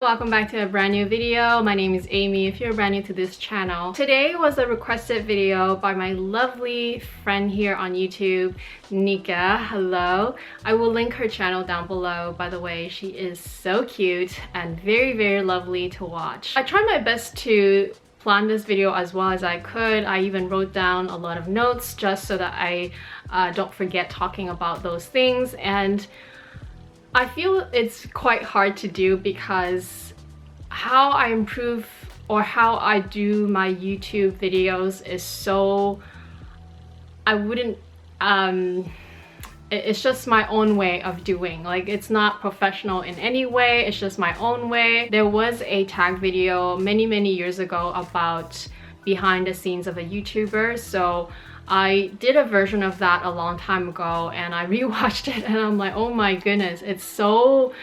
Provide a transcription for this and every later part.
Welcome back to a brand new video. My name is Amy if you're brand new to this channel. Today was a requested video by my lovely friend here on YouTube, Nika. Hello. I will link her channel down below. By the way, she is so cute and very lovely to watch. I tried my best to plan this video as well as I could. I even wrote down a lot of notes just so that I don't forget talking about those things, and I feel it's quite hard to do because how I improve or how I do my YouTube videos is so, I wouldn't, it's just my own way of doing. Like, it's not professional in any way, it's just my own way. There was a tag video many years ago about behind the scenes of a YouTuber, so I did a version of that a long time ago and I rewatched it and I'm like, oh my goodness, it's so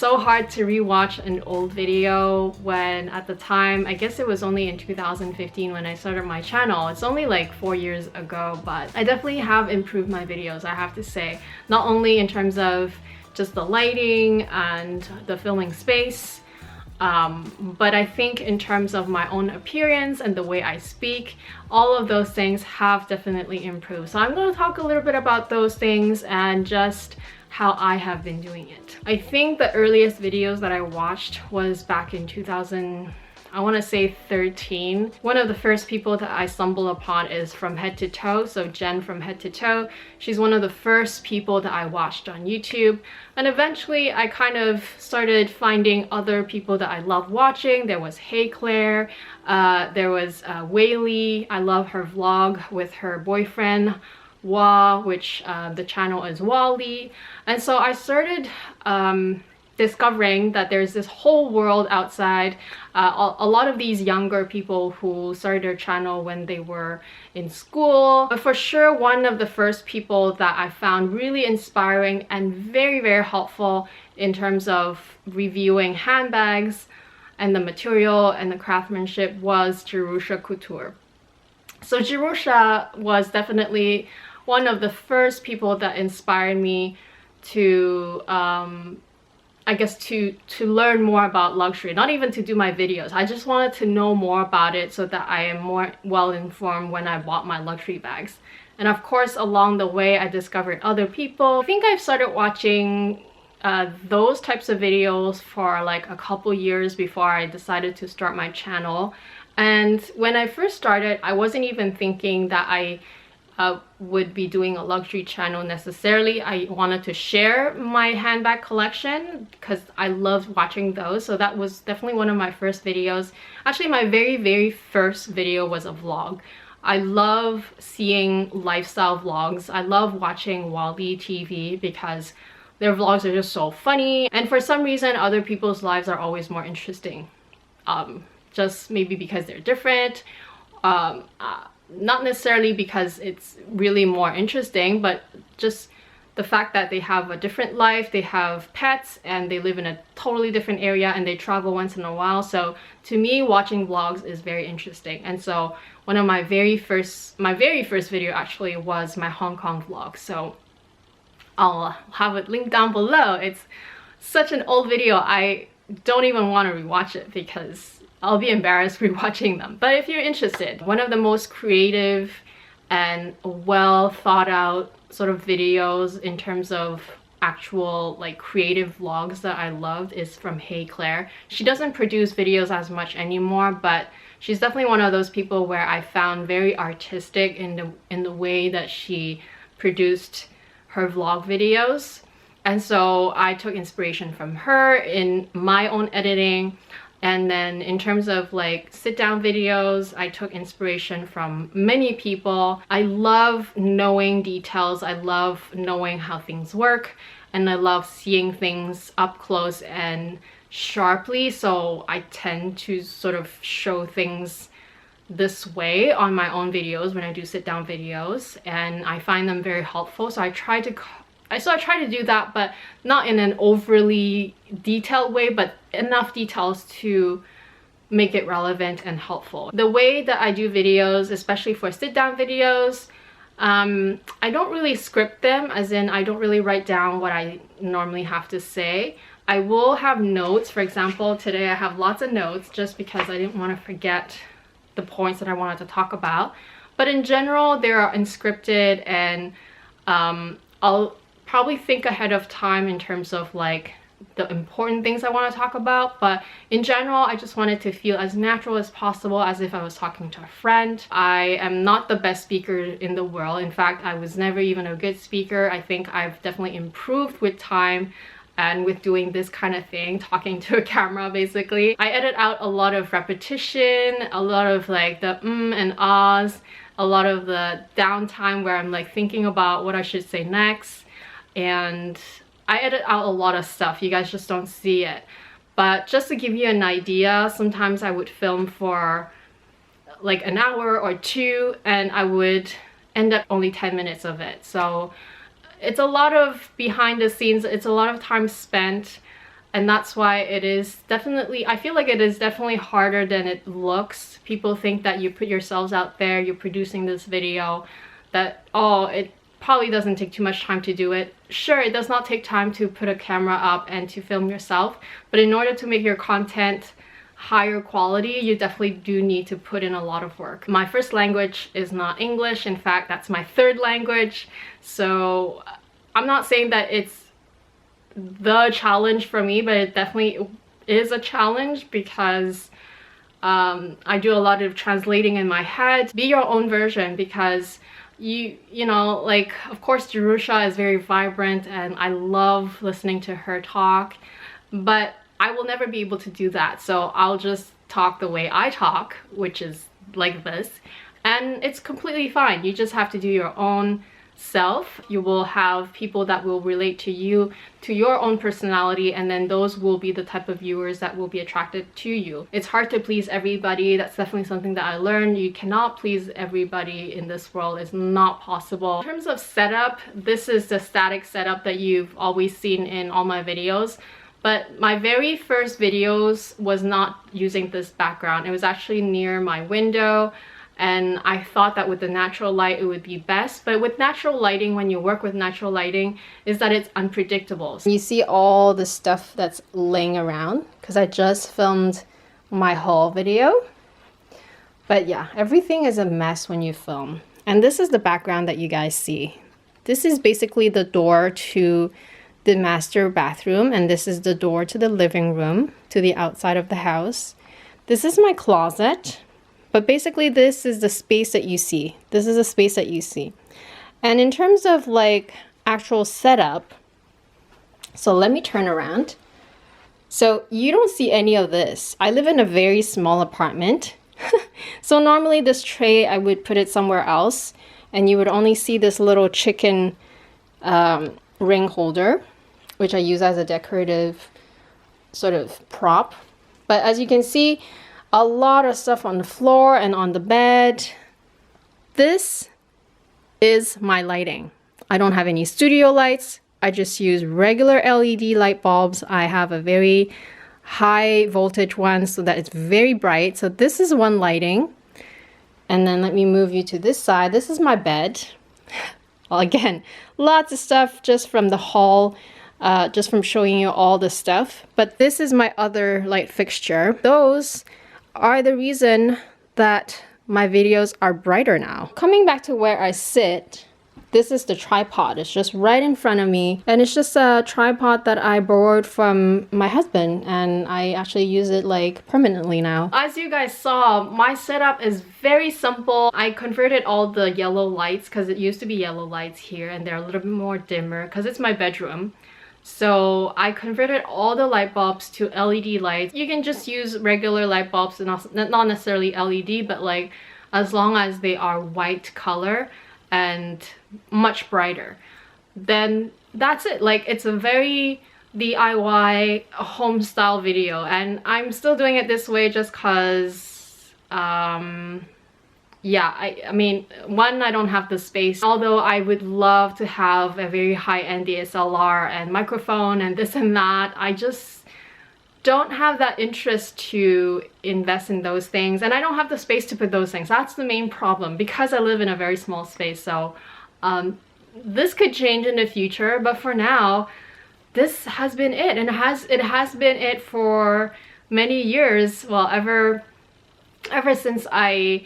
hard to rewatch an old video when at the time, I guess it was only in 2015 when I started my channel. It's only like 4 years ago, but I definitely have improved my videos, I have to say. Not only in terms of just the lighting and the filming space, but I think in terms of my own appearance and the way I speak, all of those things have definitely improved. So I'm going to talk a little bit about those things and just how I have been doing it. I think the earliest videos that I watched was back in 2000, I want to say 13. One of the first people that I stumbled upon is From Head to Toe, so Jen from Head to Toe. She's one of the first people that I watched on YouTube, and eventually I kind of started finding other people that I love watching. There was Hey Claire, there was Whaley. I love her vlog with her boyfriend Wa, which the channel is Wally. And so I started discovering that there's this whole world outside. A lot of these younger people who started their channel when they were in school. But for sure, one of the first people that I found really inspiring and very helpful in terms of reviewing handbags and the material and the craftsmanship was Jerusha Couture. So Jerusha was definitely one of the first people that inspired me to I guess to learn more about luxury, not even to do my videos. I just wanted to know more about it so that I am more well informed when I bought my luxury bags. And of course, along the way, I discovered other people. I think I've started watching those types of videos for like a couple years before I decided to start my channel. And when I first started, I wasn't even thinking that I would be doing a luxury channel necessarily. I wanted to share my handbag collection because I loved watching those, so that was definitely one of my first videos. Actually, my very first video was a vlog. I love seeing lifestyle vlogs. I love watching Wally TV because their vlogs are just so funny, and for some reason other people's lives are always more interesting. Just maybe because they're different, not necessarily because it's really more interesting, but just the fact that they have a different life, they have pets, and they live in a totally different area, and they travel once in a while. So to me, watching vlogs is very interesting. And so one of my very first video actually was my Hong Kong vlog. So I'll have it linked down below. It's such an old video, I don't even want to rewatch it because I'll be embarrassed rewatching them. But if you're interested, one of the most creative and well thought out sort of videos in terms of actual like creative vlogs that I loved is from Hey Claire. She doesn't produce videos as much anymore, but she's definitely one of those people where I found very artistic in the way that she produced her vlog videos. And so I took inspiration from her in my own editing. And then in terms of like sit down videos, I took inspiration from many people. I love knowing details. I love knowing how things work. And I love seeing things up close and sharply. So I tend to sort of show things this way on my own videos when I do sit down videos. And I find them very helpful. So I try to do that, but not in an overly detailed way, but enough details to make it relevant and helpful. The way that I do videos, especially for sit-down videos, I don't really script them, as in I don't really write down what I normally have to say. I will have notes. For example, today I have lots of notes just because I didn't want to forget the points that I wanted to talk about. But in general, they are unscripted, and I'll probably think ahead of time in terms of like the important things I want to talk about. But in general, I just wanted to feel as natural as possible, as if I was talking to a friend. I am not the best speaker in the world. In fact, I was never even a good speaker. I think I've definitely improved with time and with doing this kind of thing, talking to a camera basically. I edit out a lot of repetition, a lot of like the and ahs, a lot of the downtime where I'm like thinking about what I should say next, and I edit out a lot of stuff. You guys just don't see it. But just to give you an idea, sometimes I would film for like an hour or two and I would end up only 10 minutes of it. So it's a lot of behind the scenes, it's a lot of time spent, and that's why it is definitely, I feel like it is definitely harder than it looks. People think that you put yourselves out there, you're producing this video, that, oh, it probably doesn't take too much time to do it. Sure, it does not take time to put a camera up and to film yourself, but in order to make your content higher quality, you definitely do need to put in a lot of work. My first language is not English. In fact, that's my third language. So I'm not saying that it's the challenge for me, but it definitely is a challenge because I do a lot of translating in my head. Be your own version, because you know, like, of course Jerusha is very vibrant and I love listening to her talk, but I will never be able to do that. So I'll just talk the way I talk, which is like this, and it's completely fine. You just have to do your own self. You will have people that will relate to you, to your own personality, and then those will be the type of viewers that will be attracted to you. It's hard to please everybody. That's definitely something that I learned. You cannot please everybody in this world. It's not possible. In terms of setup, this is the static setup that you've always seen in all my videos. But my very first videos was not using this background. It was actually near my window, and I thought that with the natural light it would be best. But with natural lighting, when you work with natural lighting, is that it's unpredictable. You see all the stuff that's laying around because I just filmed my haul video. But yeah, everything is a mess when you film. And this is the background that you guys see. This is basically the door to the master bathroom, and this is the door to the living room, to the outside of the house. This is my closet. But basically this is the space that you see. This is the space that you see. And in terms of like actual setup, so let me turn around. So you don't see any of this. I live in a very small apartment. So normally this tray, I would put it somewhere else, and you would only see this little chicken ring holder, which I use as a decorative sort of prop. But as you can see, a lot of stuff on the floor and on the bed. This is my lighting. I don't have any studio lights. I just use regular LED light bulbs. I have a very high voltage one so that it's very bright. So this is one lighting. And then let me move you to this side. This is my bed. Well, again, lots of stuff just from the haul, just from showing you all the stuff. But this is my other light fixture. Those are the reason that my videos are brighter now. Coming back to where I sit, this is the tripod. It's just right in front of me, and it's just a tripod that I borrowed from my husband, and I actually use it like permanently now. As you guys saw, my setup is very simple. I converted all the yellow lights because it used to be yellow lights here, and they're a little bit more dimmer because it's my bedroom. So I converted all the light bulbs to LED lights. You can just use regular light bulbs, and not necessarily LED, but like as long as they are white color and much brighter, then that's it. Like, it's a very DIY home style video, and I'm still doing it this way just cause yeah, I mean, one, I don't have the space. Although I would love to have a very high-end DSLR and microphone and this and that, I just don't have that interest to invest in those things, and I don't have the space to put those things. That's the main problem, because I live in a very small space. So this could change in the future, but for now, this has been it, and it has been it for many years. Well, ever since I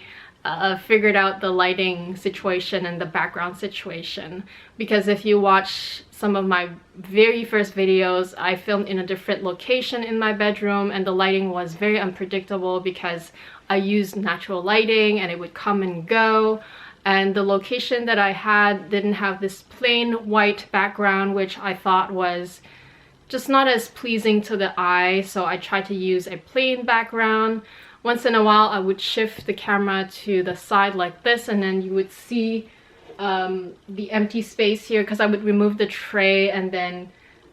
figured out the lighting situation and the background situation. Because if you watch some of my very first videos, I filmed in a different location in my bedroom, and the lighting was very unpredictable because I used natural lighting and it would come and go. And the location that I had didn't have this plain white background, which I thought was just not as pleasing to the eye, so I tried to use a plain background. Once in a while I would shift the camera to the side like this, and then you would see the empty space here, because I would remove the tray and then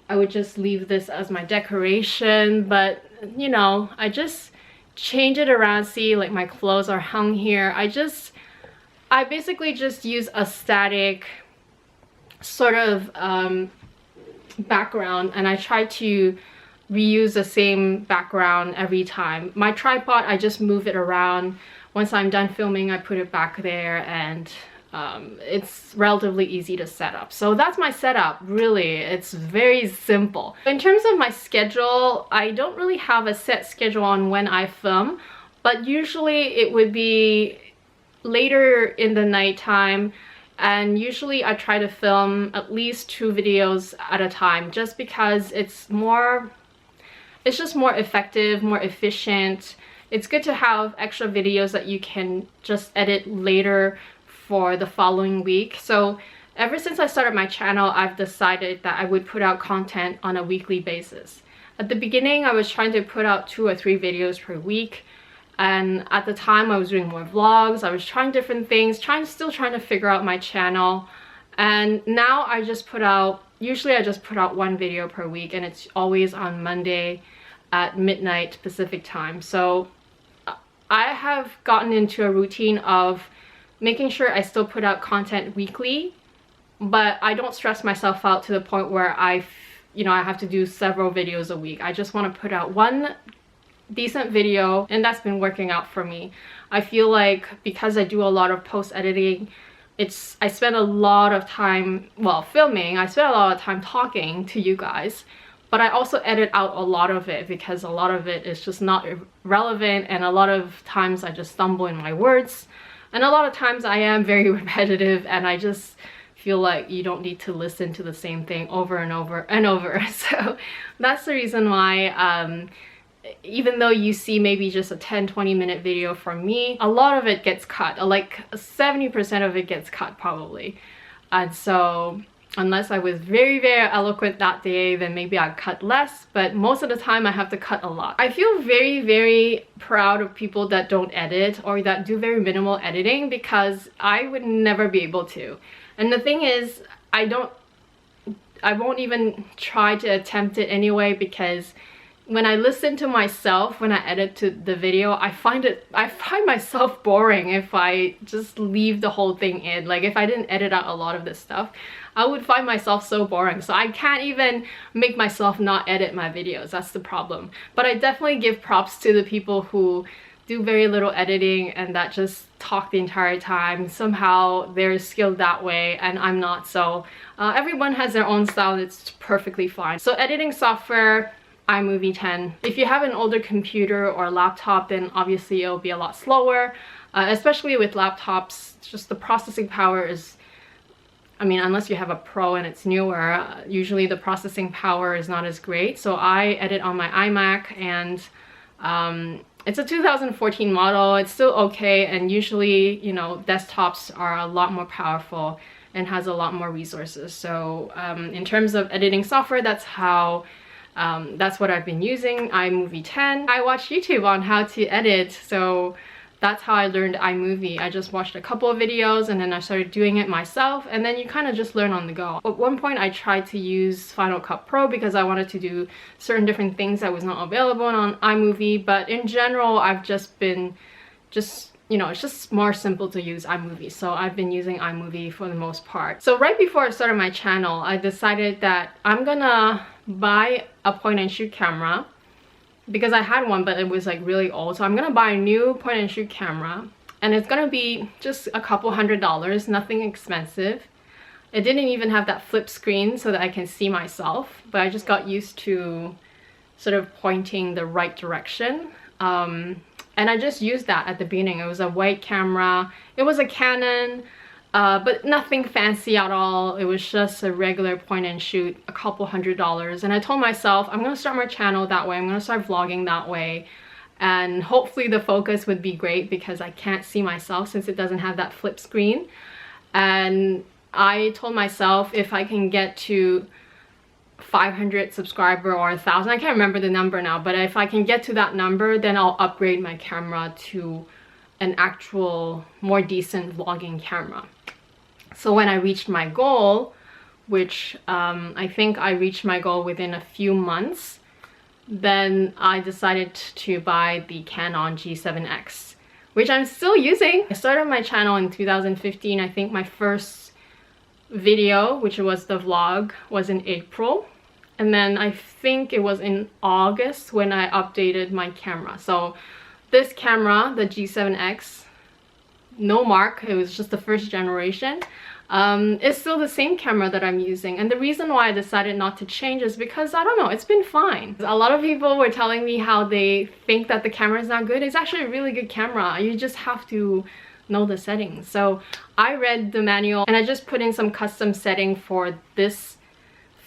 I would just leave this as my decoration. But you know, I just change it around. See, like my clothes are hung here. I basically just use a static sort of background, and I try to reuse the same background every time. My tripod, I just move it around. Once I'm done filming, I put it back there, and it's relatively easy to set up. So that's my setup. Really, it's very simple. In terms of my schedule, I don't really have a set schedule on when I film, but usually it would be later in the nighttime, and usually I try to film at least 2 videos at a time, just because it's just more effective, more efficient. It's good to have extra videos that you can just edit later for the following week. So ever since I started my channel, I've decided that I would put out content on a weekly basis. At the beginning, I was trying to put out 2 or 3 videos per week, and at the time I was doing more vlogs. I was trying different things, still trying to figure out my channel. And now I just put out, usually I just put out 1 video per week, and it's always on Monday at midnight Pacific time. So I have gotten into a routine of making sure I still put out content weekly, but I don't stress myself out to the point where I have to do several videos a week. I just want to put out 1 decent video, and that's been working out for me. I feel like because I do a lot of post editing, I spend a lot of time, well, filming, I spend a lot of time talking to you guys, but I also edit out a lot of it because a lot of it is just not relevant, and a lot of times I just stumble in my words, and a lot of times I am very repetitive, and I just feel like you don't need to listen to the same thing over and over and over. So that's the reason why even though you see maybe just a 10-20 minute video from me, a lot of it gets cut. Like 70% of it gets cut probably. And so unless I was very, very eloquent that day, then maybe I'd cut less, but most of the time I have to cut a lot. I feel very, very proud of people that don't edit or that do very minimal editing, because I would never be able to. And the thing is, I won't even try to attempt it anyway, because when I listen to myself, when I edit to the video, I find myself boring if I just leave the whole thing in. Like if I didn't edit out a lot of this stuff, I would find myself so boring. So I can't even make myself not edit my videos. That's the problem. But I definitely give props to the people who do very little editing and that just talk the entire time. Somehow they're skilled that way and I'm not. So everyone has their own style and it's perfectly fine. So editing software, iMovie 10. If you have an older computer or laptop, then obviously it'll be a lot slower. Especially with laptops, just the processing power is, I mean, unless you have a Pro and it's newer, usually the processing power is not as great. So I edit on my iMac, and it's a 2014 model. It's still okay, and usually, you know, desktops are a lot more powerful and has a lot more resources. So in terms of editing software, that's what I've been using, iMovie 10. I watched YouTube on how to edit, so that's how I learned iMovie. I just watched a couple of videos and then I started doing it myself, and then you kind of just learn on the go. At one point I tried to use Final Cut Pro because I wanted to do certain different things that was not available on iMovie, but in general I've just been you know, it's just more simple to use iMovie. So I've been using iMovie for the most part. So right before I started my channel, I decided that I'm gonna buy a point and shoot camera, because I had one but it was like really old. So I'm gonna buy a new point and shoot camera, and it's gonna be just a couple $100s, nothing expensive. It didn't even have that flip screen so that I can see myself, but I just got used to sort of pointing the right direction. And I just used that at the beginning. It was a white camera. It was a Canon, but nothing fancy at all. It was just a regular point and shoot, a couple $100s. And I told myself, I'm gonna start my channel that way. I'm gonna start vlogging that way. And hopefully the focus would be great because I can't see myself since it doesn't have that flip screen. And I told myself if I can get to 500 subscriber or 1,000, I can't remember the number now, but if I can get to that number, then I'll upgrade my camera to an actual more decent vlogging camera. So when I reached my goal, which I think I reached my goal within a few months, then I decided to buy the Canon G7X, which I'm still using. I started my channel in 2015. I think my first video, which was the vlog, was in April, and then I think it was in August when I updated my camera. So this camera, the G7X, no mark, it was just the first generation, it's still the same camera that I'm using. And the reason why I decided not to change is because, I don't know, it's been fine. A lot of people were telling me how they think that the camera is not good. It's actually a really good camera. You just have to know the settings. So I read the manual and I just put in some custom setting for this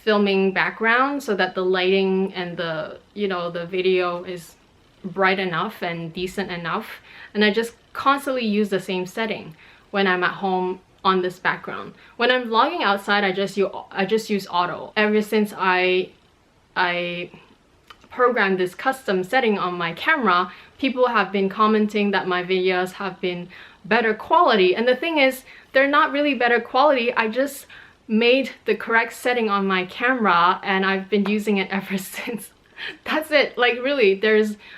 filming background so that the lighting and the, you know, the video is bright enough and decent enough. And I just constantly use the same setting when I'm at home on this background. When I'm vlogging outside, I just use auto. Ever since I programmed this custom setting on my camera, people have been commenting that my videos have been better quality. And the thing is, they're not really better quality. I just made the correct setting on my camera and I've been using it ever since. That's it. Like, really,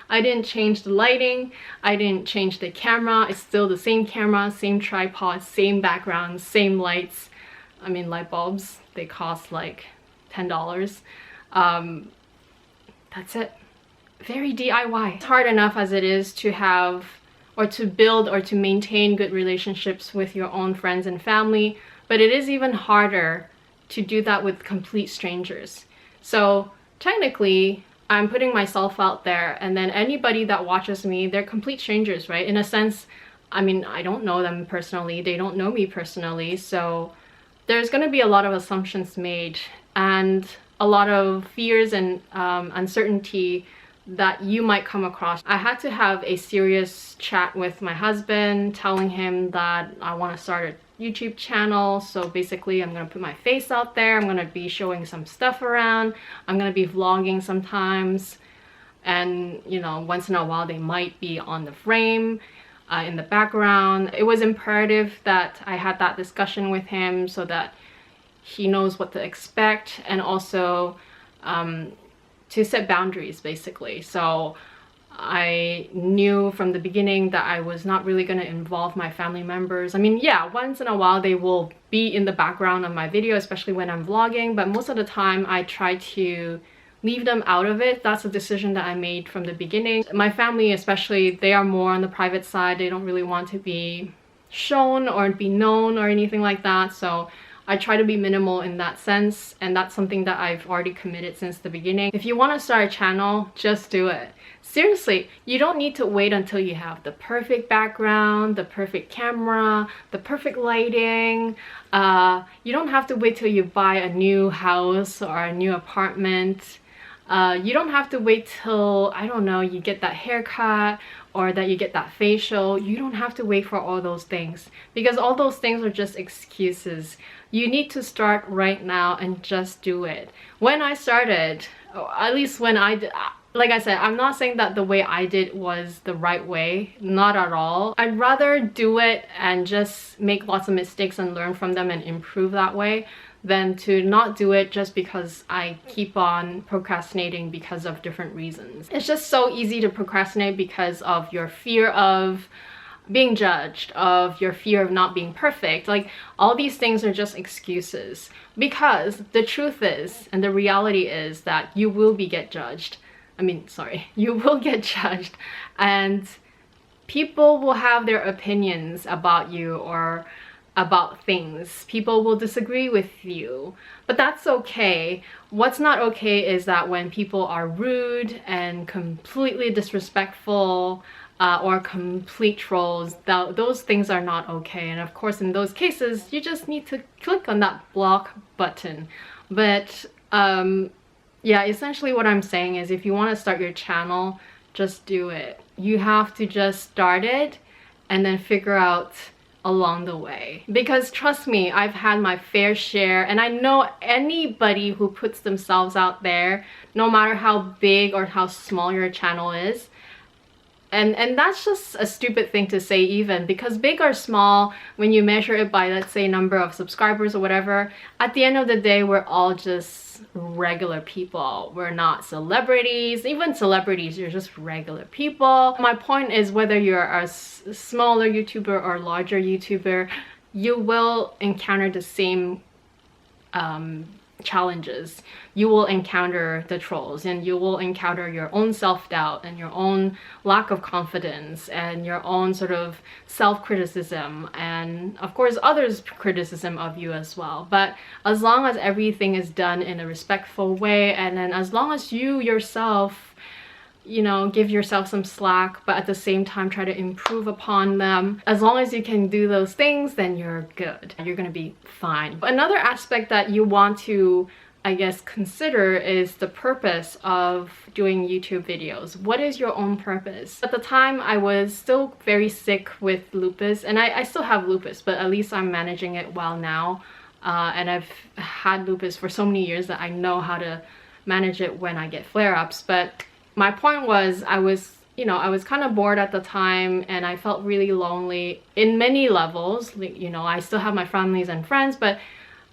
I didn't change the lighting, I didn't change the camera. It's still the same camera, same tripod, same background, same lights. I mean, light bulbs, they cost like $10. That's it. Very DIY. It's hard enough as it is to have or to build or to maintain good relationships with your own friends and family, but it is even harder to do that with complete strangers. So technically, I'm putting myself out there, and then anybody that watches me, they're complete strangers, right? In a sense, I mean, I don't know them personally, they don't know me personally, so there's going to be a lot of assumptions made and a lot of fears and uncertainty that you might come across. I had to have a serious chat with my husband, telling him that I want to start a YouTube channel. So basically, I'm gonna put my face out there, I'm gonna be showing some stuff around, I'm gonna be vlogging sometimes, and you know, once in a while they might be on the frame in the background. It was imperative that I had that discussion with him so that he knows what to expect, and also to set boundaries basically. So I knew from the beginning that I was not really going to involve my family members. I mean, yeah, once in a while they will be in the background of my video, especially when I'm vlogging, but most of the time I try to leave them out of it. That's a decision that I made from the beginning. My family especially, they are more on the private side. They don't really want to be shown or be known or anything like that. So I try to be minimal in that sense, and that's something that I've already committed since the beginning. If you want to start a channel, just do it. Seriously, you don't need to wait until you have the perfect background, the perfect camera, the perfect lighting. You don't have to wait till you buy a new house or a new apartment. You don't have to wait till, I don't know, you get that haircut or that you get that facial. You don't have to wait for all those things, because all those things are just excuses. You need to start right now and just do it. When I started, or at least when I did, like I said, I'm not saying that the way I did was the right way, not at all. I'd rather do it and just make lots of mistakes and learn from them and improve that way than to not do it just because I keep on procrastinating because of different reasons. It's just so easy to procrastinate because of your fear of being judged, of your fear of not being perfect. Like, all these things are just excuses, because the truth is, and the reality is, that you will get judged. You will get judged, and people will have their opinions about you, or about things. People will disagree with you, but that's okay. What's not okay is that when people are rude and completely disrespectful, or complete trolls, those things are not okay. And of course, in those cases, you just need to click on that block button. But yeah, essentially what I'm saying is, if you want to start your channel, just do it. You have to just start it and then figure out along the way. Because trust me, I've had my fair share, and I know anybody who puts themselves out there, no matter how big or how small your channel is, and that's just a stupid thing to say even, because big or small, when you measure it by, let's say, number of subscribers or whatever, at the end of the day, we're all just regular people. We're not celebrities. Even celebrities, you're just regular people. My point is, whether you're a smaller YouTuber or larger YouTuber, you will encounter the same challenges. You will encounter the trolls, and you will encounter your own self-doubt and your own lack of confidence and your own sort of self-criticism, and of course others' criticism of you as well. But as long as everything is done in a respectful way, and then as long as you yourself, you know, give yourself some slack, but at the same time try to improve upon them, as long as you can do those things, then you're good. You're gonna be fine. Another aspect that you want to, I guess, consider is the purpose of doing YouTube videos. What is your own purpose? At the time, I was still very sick with lupus, and I still have lupus, but at least I'm managing it well now. And I've had lupus for so many years that I know how to manage it when I get flare-ups. But my point was, I was kind of bored at the time, and I felt really lonely in many levels. You know, I still have my families and friends, but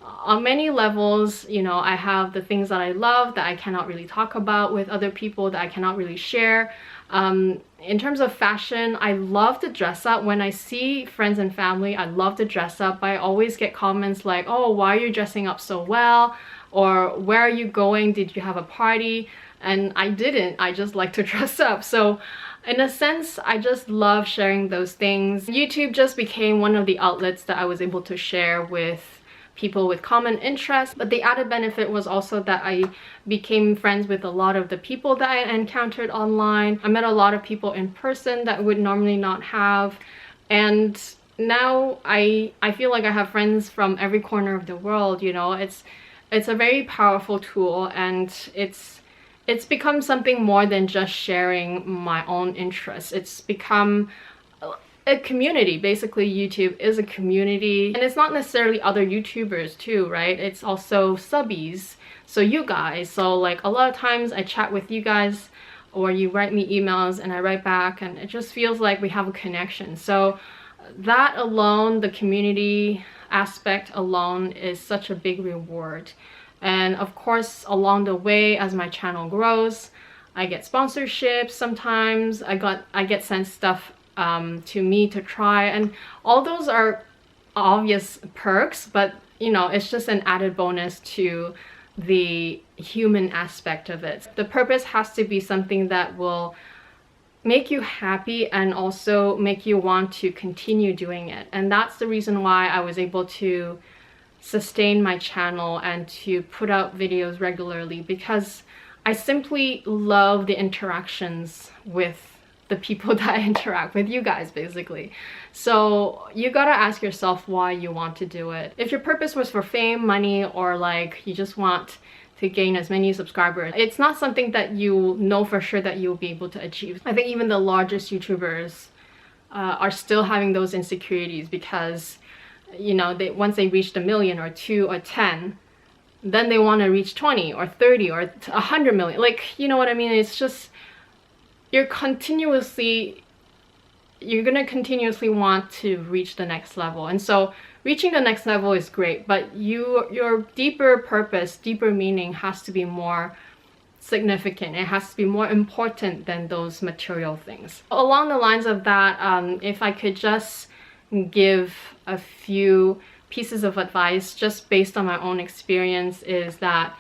on many levels, you know, I have the things that I love that I cannot really talk about with other people, that I cannot really share. In terms of fashion, I love to dress up. When I see friends and family, I love to dress up. I always get comments like, oh, why are you dressing up so well? Or where are you going? Did you have a party? And I didn't. I just like to dress up. So in a sense, I just love sharing those things. YouTube just became one of the outlets that I was able to share with people with common interests. But the added benefit was also that I became friends with a lot of the people that I encountered online. I met a lot of people in person that I would normally not have. And now I feel like I have friends from every corner of the world. You know, it's a very powerful tool, and it's become something more than just sharing my own interests. It's become a community. Basically, YouTube is a community, and it's not necessarily other YouTubers too, right? It's also subbies, so you guys. So like a lot of times I chat with you guys, or you write me emails and I write back, and it just feels like we have a connection. So that alone, the community aspect alone, is such a big reward. And of course, along the way, as my channel grows, I get sponsorships sometimes. I get sent stuff to me to try, and all those are obvious perks, but you know, it's just an added bonus to the human aspect of it. The purpose has to be something that will make you happy and also make you want to continue doing it. And that's the reason why I was able to sustain my channel and to put out videos regularly, because I simply love the interactions with the people that I interact with, you guys, basically. So you gotta ask yourself why you want to do it. If your purpose was for fame, money, or like you just want to gain as many subscribers, it's not something that you know for sure that you'll be able to achieve. I think even the largest YouTubers are still having those insecurities, because you know, once they reach a million or 2 or 10, then they want to reach 20 or 30 or 100 million. Like, you know what I mean? It's just, you're gonna continuously want to reach the next level. And so reaching the next level is great, but your deeper purpose, deeper meaning has to be more significant. It has to be more important than those material things. Along the lines of that, if I could just give a few pieces of advice just based on my own experience, is that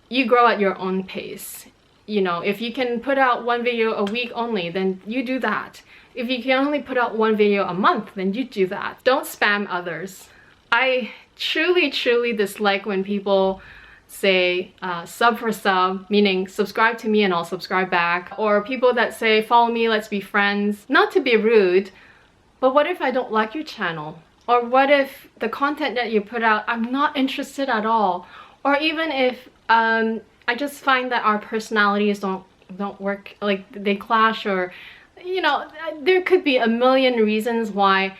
you grow at your own pace. you know, if you can put out one video a week only, then you do that. If you can only put out one video a month, then you do that. Don't spam others. I truly dislike when people say sub for sub, meaning subscribe to me and I'll subscribe back, or people that say follow me, let's be friends. Not to be rude, but what if I don't like your channel? Or what if the content that you put out, I'm not interested at all? Or even if I just find that our personalities don't work, like they clash, or you know, there could be a million reasons why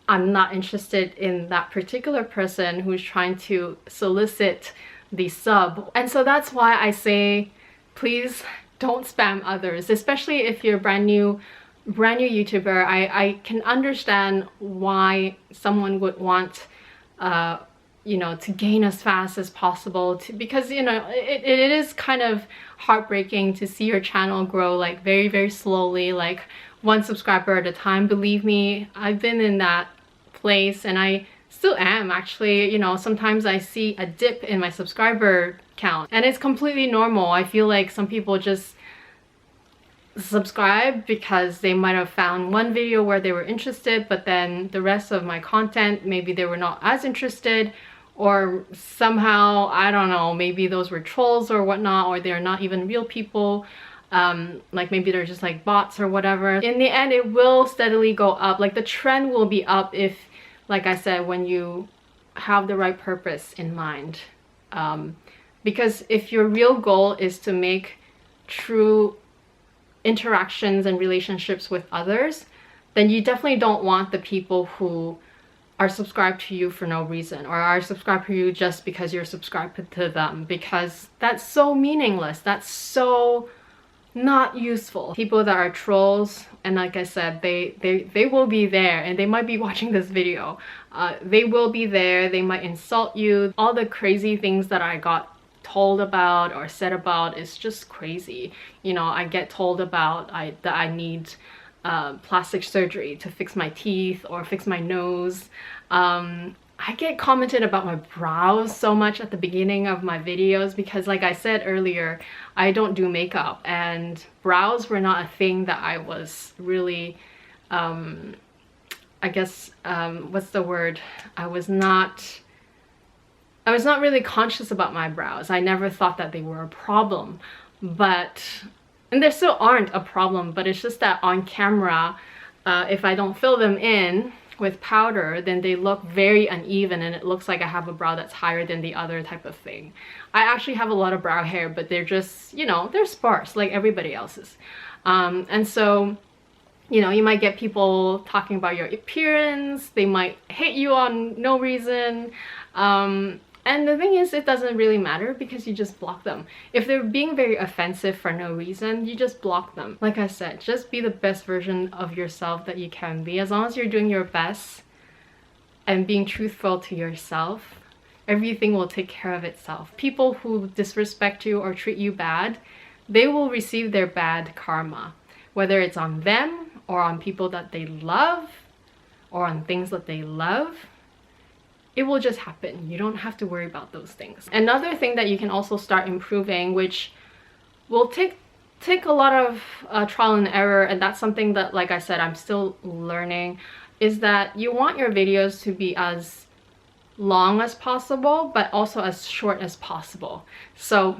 I'm not interested in that particular person who's trying to solicit the sub. And so that's why I say, please don't spam others, especially if you're a brand new YouTuber. I can understand why someone would want you know, to gain as fast as possible, because you know, it is kind of heartbreaking to see your channel grow like very slowly, like one subscriber at a time. Believe me, I've been in that place, and I still am actually. You know, sometimes I see a dip in my subscriber count, and it's completely normal. I feel like some people just subscribe because they might have found one video where they were interested, but then the rest of my content, maybe they were not as interested, or somehow, I don't know, maybe those were trolls or whatnot, or they're not even real people. Like maybe they're just like bots or whatever. In the end, it will steadily go up. Like the trend will be up if, like I said, when you have the right purpose in mind. Because if your real goal is to make true interactions and relationships with others, then you definitely don't want the people who are subscribed to you for no reason, or are subscribed to you just because you're subscribed to them, because that's so meaningless. That's so not useful. People that are trolls, and like I said, they will be there, and they might be watching this video. They will be there. They might insult you. All the crazy things that I got told about or said about is just crazy. You know, I get told about that I need plastic surgery to fix my teeth or fix my nose. I get commented about my brows so much at the beginning of my videos because, like I said earlier, I don't do makeup, and brows were not a thing that I was really I guess what's the word, I was not really conscious about my brows. I never thought that they were a problem, and they still aren't a problem, but it's just that on camera, if I don't fill them in with powder, then they look very uneven, and it looks like I have a brow that's higher than the other type of thing. I actually have a lot of brow hair, but they're just, you know, they're sparse like everybody else's. And so, you know, you might get people talking about your appearance. They might hate you on no reason. And the thing is, it doesn't really matter because you just block them. If they're being very offensive for no reason, you just block them. Like I said, just be the best version of yourself that you can be. As long as you're doing your best and being truthful to yourself, everything will take care of itself. People who disrespect you or treat you bad, they will receive their bad karma. Whether it's on them or on people that they love or on things that they love, it will just happen. You don't have to worry about those things. Another thing that you can also start improving, which will take a lot of trial and error, and that's something that, like I said, I'm still learning, is that you want your videos to be as long as possible, but also as short as possible. So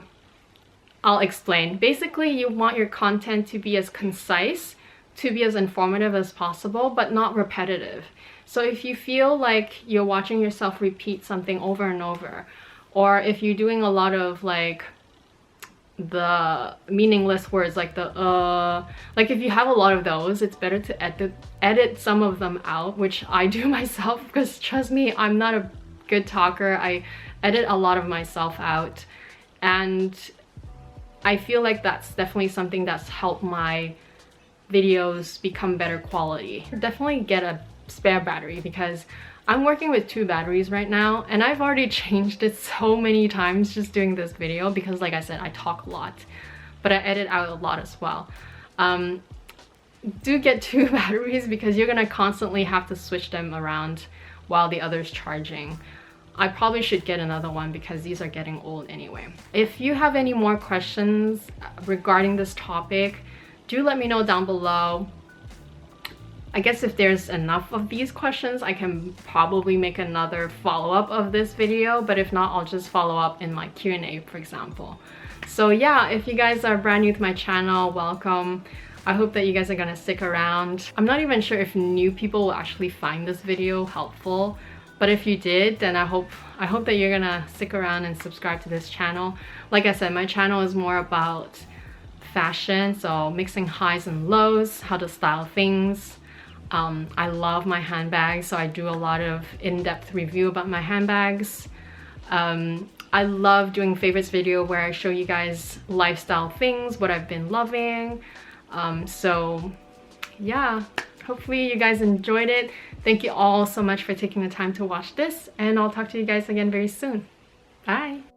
I'll explain. Basically, you want your content to be as concise, to be as informative as possible, but not repetitive. So if you feel like you're watching yourself repeat something over and over, or if you're doing a lot of like the meaningless words like the like if you have a lot of those, it's better to edit some of them out, which I do myself, because trust me, I'm not a good talker. I edit a lot of myself out, and I feel like that's definitely something that's helped my videos become better quality. Definitely get a spare battery, because I'm working with 2 batteries right now, and I've already changed it so many times just doing this video, because like I said, I talk a lot, but I edit out a lot as well. Do get 2 batteries because you're gonna constantly have to switch them around while the other's charging. I probably should get another one because these are getting old anyway. If you have any more questions regarding this topic, do let me know down below. I guess if there's enough of these questions, I can probably make another follow-up of this video, but if not, I'll just follow up in my Q&A, for example. So yeah, if you guys are brand new to my channel, welcome. I hope that you guys are gonna stick around. I'm not even sure if new people will actually find this video helpful, but if you did, then I hope that you're gonna stick around and subscribe to this channel. Like I said, my channel is more about fashion, so mixing highs and lows, how to style things. I love my handbags, so I do a lot of in-depth review about my handbags. I love doing favorites video where I show you guys lifestyle things, what I've been loving. So yeah, hopefully you guys enjoyed it. Thank you all so much for taking the time to watch this, and I'll talk to you guys again very soon. Bye!